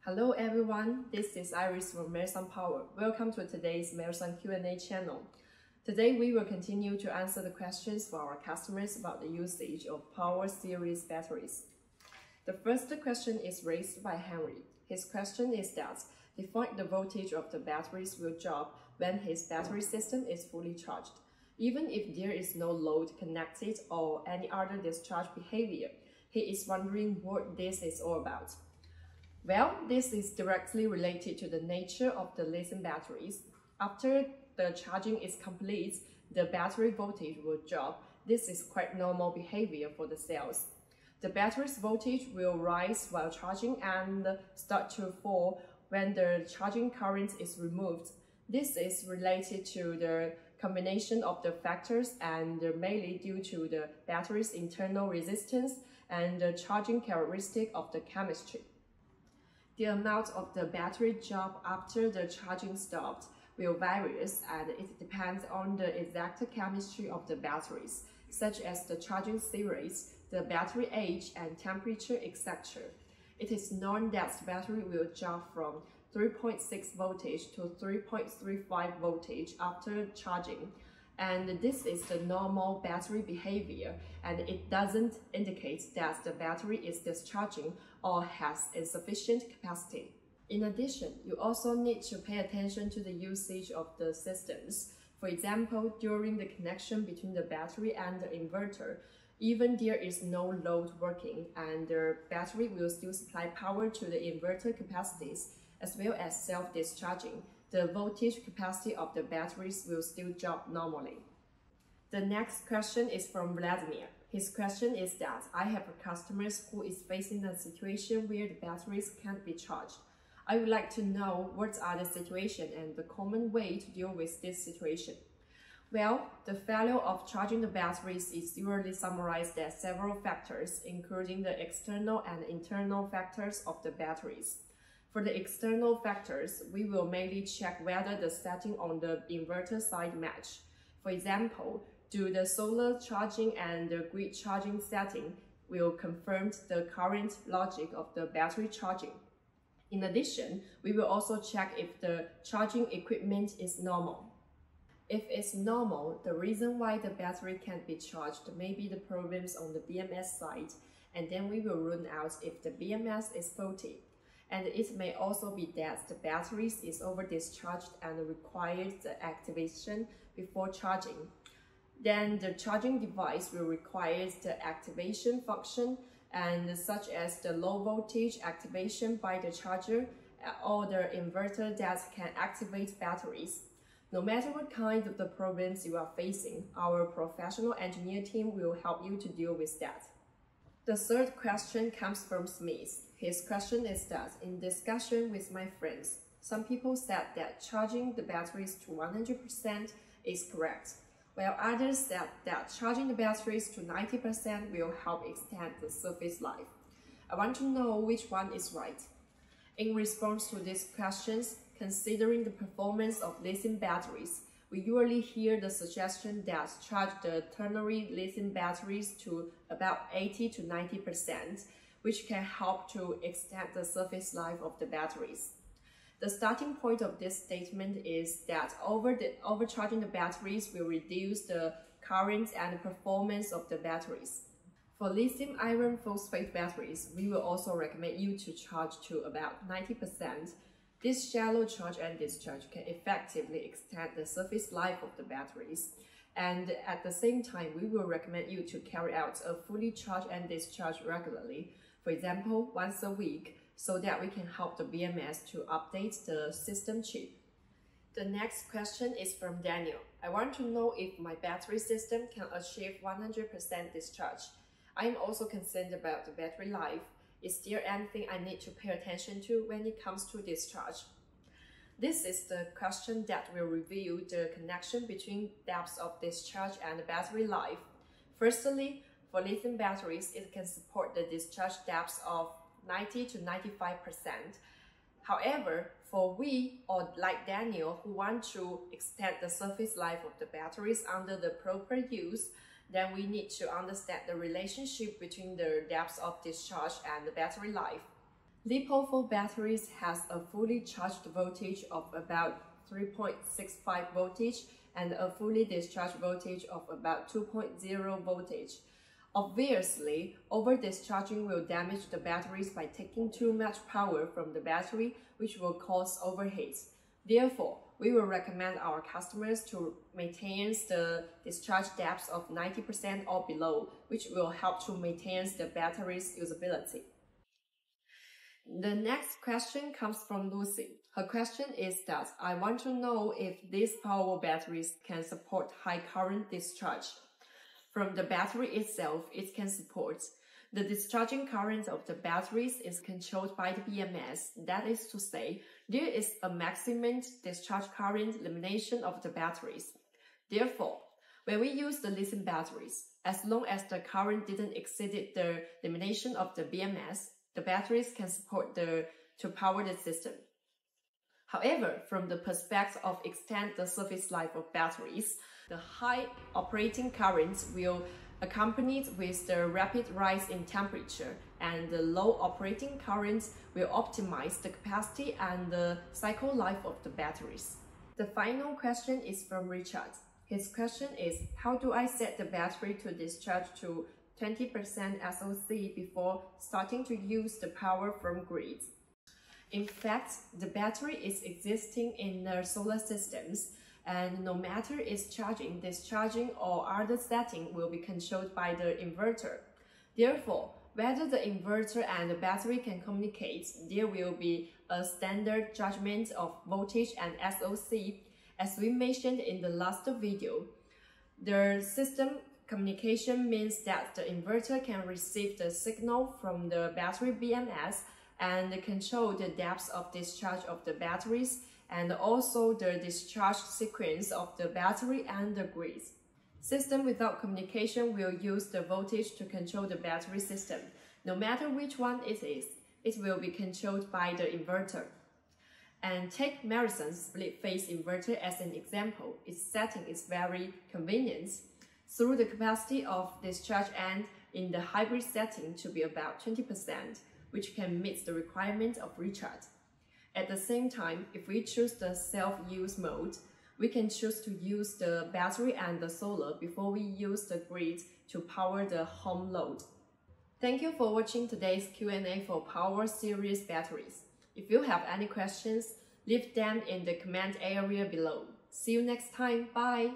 Hello everyone, this is Iris from MeritSun Power. Welcome to today's MeritSun Q&A channel. Today we will continue to answer the questions for our customers about the usage of Power series batteries. The first question is raised by Henry. His question is that define the voltage of the batteries will drop when his battery system is fully charged, even if there is no load connected or any other discharge behavior. He is wondering what this is all about. Well, this is directly related to the nature of the lithium batteries. After the charging is complete, the battery voltage will drop. This is quite normal behavior for the cells. The battery's voltage will rise while charging and start to fall when the charging current is removed. This is related to the combination of the factors and mainly due to the battery's internal resistance and the charging characteristic of the chemistry. The amount of the battery drop after the charging stopped will vary and it depends on the exact chemistry of the batteries, such as the charging series, the battery age and temperature, etc. It is known that the battery will drop from 3.6 voltage to 3.35 voltage after charging. And this is the normal battery behavior, and it doesn't indicate that the battery is discharging or has insufficient capacity. In addition, you also need to pay attention to the usage of the systems. For example, during the connection between the battery and the inverter, even there is no load working and the battery will still supply power to the inverter capacities as well as self-discharging. The voltage capacity of the batteries will still drop normally. The next question is from Vladimir. His question is that I have a customer who is facing a situation where the batteries can't be charged. I would like to know what are the situation and the common way to deal with this situation. Well, the failure of charging the batteries is usually summarized as several factors, including the external and internal factors of the batteries. For the external factors, we will mainly check whether the setting on the inverter side match. For example, do the solar charging and the grid charging setting will confirm the current logic of the battery charging. In addition, we will also check if the charging equipment is normal. If it's normal, the reason why the battery can't be charged may be the problems on the BMS side, and then we will rule out if the BMS is faulty. And it may also be that the batteries is over-discharged and requires the activation before charging. Then the charging device will require the activation function, and such as the low voltage activation by the charger or the inverter that can activate batteries. No matter what kind of the problems you are facing, our professional engineer team will help you to deal with that. The third question comes from Smith. His question is that, in discussion with my friends, some people said that charging the batteries to 100% is correct, while others said that charging the batteries to 90% will help extend the service life. I want to know which one is right. In response to these questions, considering the performance of lithium batteries, we usually hear the suggestion that charge the ternary lithium batteries to about 80 to 90%, which can help to extend the service life of the batteries. The starting point of this statement is that overcharging the batteries will reduce the current and performance of the batteries. For lithium iron phosphate batteries, we will also recommend you to charge to about 90%. This shallow charge and discharge can effectively extend the service life of the batteries. And at the same time, we will recommend you to carry out a fully charge and discharge regularly, for example, once a week, so that we can help the BMS to update the system chip. The next question is from Daniel. I want to know if my battery system can achieve 100% discharge. I am also concerned about the battery life. Is there anything I need to pay attention to when it comes to discharge? This is the question that will reveal the connection between depths of discharge and battery life. Firstly, for lithium batteries, it can support the discharge depths of 90 to 95%. However, for we, or like Daniel, who want to extend the service life of the batteries under the proper use, then we need to understand the relationship between the depths of discharge and the battery life. LiPo4 batteries has a fully charged voltage of about 3.65 voltage and a fully discharged voltage of about 2.0 voltage. Obviously, over-discharging will damage the batteries by taking too much power from the battery, which will cause overheat. Therefore, we will recommend our customers to maintain the discharge depth of 90% or below, which will help to maintain the battery's usability. The next question comes from Lucy. Her question is that I want to know if these Powerwall batteries can support high current discharge. From the battery itself, it can support. The discharging current of the batteries is controlled by the BMS. That is to say, there is a maximum discharge current limitation of the batteries. Therefore, when we use the lithium batteries, as long as the current didn't exceed the limitation of the BMS, the batteries can support to power the system. However, from the perspective of extend the service life of batteries, the high operating current will accompanied with the rapid rise in temperature, and the low operating current will optimize the capacity and the cycle life of the batteries. The final question is from Richard. His question is, how do I set the battery to discharge to 20% SOC before starting to use the power from grid? In fact, the battery is existing in the solar systems, and no matter its charging, discharging, or other setting will be controlled by the inverter. Therefore, whether the inverter and the battery can communicate, there will be a standard judgment of voltage and SOC. As we mentioned in the last video, the system communication means that the inverter can receive the signal from the battery BMS and control the depth of discharge of the batteries and also the discharge sequence of the battery and the grid. System without communication will use the voltage to control the battery system. No matter which one it is, it will be controlled by the inverter. And take MeritSun's split-phase inverter as an example. Its setting is very convenient. Through the capacity of discharge and in the hybrid setting to be about 20%, which can meet the requirement of recharge. At the same time, if we choose the self-use mode, we can choose to use the battery and the solar before we use the grid to power the home load. Thank you for watching today's Q&A for Power Series batteries. If you have any questions, leave them in the comment area below. See you next time. Bye!